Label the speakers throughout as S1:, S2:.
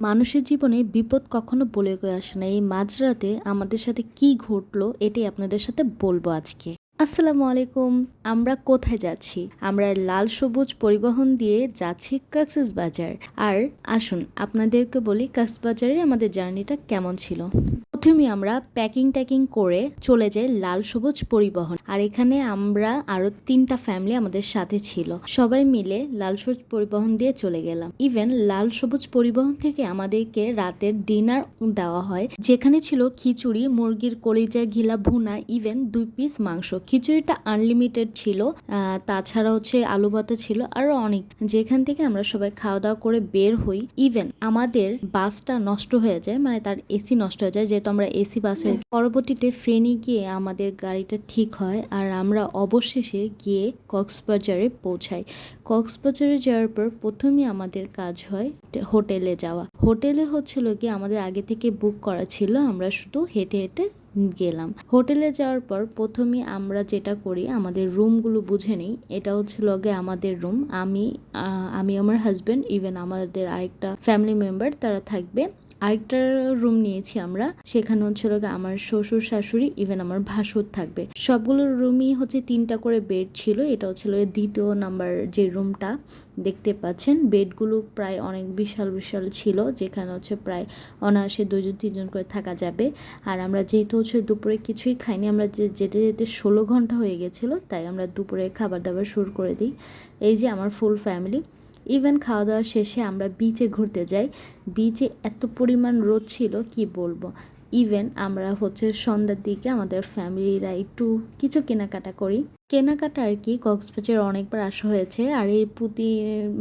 S1: মানুষের জীবনে বিপদ কখনো বলে কয়ে আসে না। এই মাঝরাতে আমাদের সাথে কি ঘটলো এটাই আপনাদের সাথে বলবো আজকে। আসসালামু আলাইকুম। আমরা কোথায় যাচ্ছি? আমরা লাল সবুজ পরিবহন দিয়ে যাচ্ছি কক্সবাজার। আর আসুন আপনাদেরকে বলি কক্সবাজারে আমাদের জার্নিটা কেমন ছিল। প্রথমে আমরা প্যাকিং করে চলে যাই লাল সবুজ পরিবহন। আর এখানে আমরা আরো 3টা ফ্যামিলি আমাদের সাথে ছিল। সবাই মিলে লাল সবুজ পরিবহন দিয়ে চলে গেলাম। ইভেন লাল সবুজ পরিবহন থেকে আমাদেরকে রাতের ডিনার দেওয়া হয়, যেখানে ছিল খিচুড়ি, মুরগির কলিজা, ঘিলা ভুনা, ইভেন 2 পিস মাংস। খিচুড়িটা আনলিমিটেড ছিল, তাছাড়া আলু ভাতা ছিল, আরো অনেক। যেখান থেকে আমরা সবাই খাওয়া দাওয়া করে বের হই। ইভেন আমাদের বাসটা নষ্ট হয়ে যায়, মানে তার এসি নষ্ট হয়ে যায়, যেহেতু আমরা এসি বাসে। পরবর্তীতে ফেনী গিয়ে আমাদের গাড়িটা ঠিক হয় আর আমরা অবশেষে গিয়ে কক্সবাজারে পৌঁছাই। কক্সবাজারে যাওয়ার পর প্রথমে আমাদের কাজ হয় হোটেলে যাওয়া। হোটেলে হচ্ছিল কি আমাদের আগে থেকে বুক করা ছিল, আমরা শুধু হেঁটে হেঁটে গেলাম। হোটেলে যাওয়ার পর প্রথমে আমরা যেটা করি, আমাদের রুমগুলো বুঝে নিই। এটা হচ্ছিল গিয়ে আমাদের রুম। আমি আমার হাজব্যান্ড, ইভেন আমাদের আরেকটা ফ্যামিলি মেম্বার তারা থাকবে। আরেকটা রুম নিয়েছি আমরা, সেখানে হচ্ছিল আমার শ্বশুর শাশুড়ি, ইভেন আমার ভাসুর থাকবে। সবগুলো রুমই 3টা করে বেড ছিল। এটা হচ্ছিল 2য় নাম্বার যে রুমটা দেখতে পাচ্ছেন। বেডগুলো প্রায় অনেক বিশাল বিশাল ছিল, যেখানে প্রায় অনায়াসে 2-3 জন করে থাকা যাবে। আর আমরা যেহেতু দুপুরে কিছুই খাইনি, আমরা যেতে যেতে 16 ঘন্টা হয়ে গেছিলো, তাই আমরা দুপুরে খাবার দাবার শুরু করে দিই। এই যে আমার ফুল ফ্যামিলি। ইভেন খাওয়া দাওয়া শেষে আমরা বিচে ঘুরতে যাই। বিচে এত পরিমাণ রোদ ছিল কি বলবো। ইভেন আমরা সন্ধ্যার দিকে আমাদের ফ্যামিলিরা একটু কিছু কেনাকাটা করি। কেনাকাটা আর কি, কক্সবাজার অনেকবার আসা হয়েছে। আর এই পুঁতি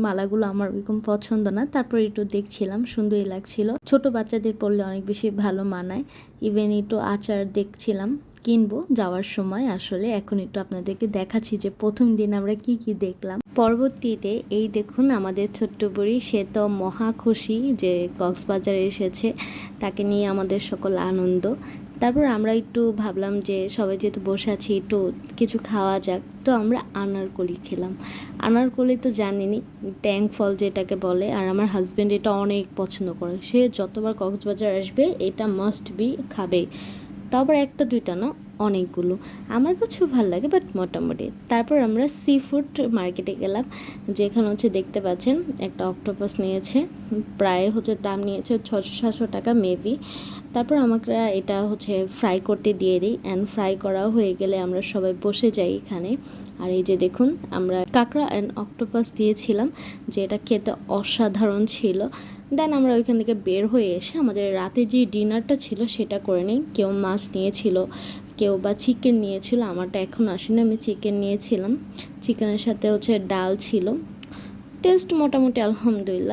S1: মালাগুলো আমার ওইরকম পছন্দ না, তারপর একটু দেখছিলাম, সুন্দরই লাগছিল। ছোট বাচ্চাদের পরলে অনেক বেশি ভালো মানায়। ইভেন একটু আচার দেখছিলাম, কিনবো যাওয়ার সময়। আসলে এখন একটু আপনাদেরকে দেখাচ্ছি যে প্রথম দিন আমরা কি কি দেখলাম। পরবর্তীতে এই দেখুন আমাদের ছোট্ট বুড়ি, সে তো মহা খুশি যে কক্সবাজারে এসেছে, তাকে নিয়ে আমাদের সকল আনন্দ। তারপর আমরা একটু ভাবলাম যে সবাই যেহেতু বসে আছি একটু কিছু খাওয়া যাক, তো আমরা আনারকলি খেলাম। আনারকলি তো জানিনি, ট্যাং ফল যেটাকে বলে। আর আমার হাজব্যান্ড এটা অনেক পছন্দ করে, সে যতবার কক্সবাজার আসবে এটা মাস্ট বি খাবে। তারপর 1-2টা না, অনেকগুলো। আমার কাছেও ভালো লাগে, বাট মোটামুটি। তারপর আমরা সি ফুড মার্কেটে গেলাম, যেখানে দেখতে পাচ্ছেন একটা অক্টোপাস নিয়েছে, প্রায় দাম নিয়েছে 600-700 টাকা মেবি। তারপর আমাকে এটা ফ্রাই করতে দিয়ে দিই, অ্যান্ড ফ্রাই করা হয়ে গেলে আমরা সবাই বসে যাই এখানে। আর এই যে দেখুন আমরা কাঁকড়া অ্যান্ড অক্টোপাস দিয়েছিলাম, যে এটা খেতে অসাধারণ ছিল। দেন আমরা ওইখান থেকে বের হয়ে এসে আমাদের রাতে যে ডিনারটা ছিল সেটা করে নিই। কেউ মাছ নিয়েছিল, কেউ বা চিকেন নিয়েছিল। আমারটা এখন আসেনি, আমি চিকেন নিয়েছিলাম। চিকেনের সাথে ডাল ছিল। টেস্ট মোটামুটি আলহামদুলিল্লাহ।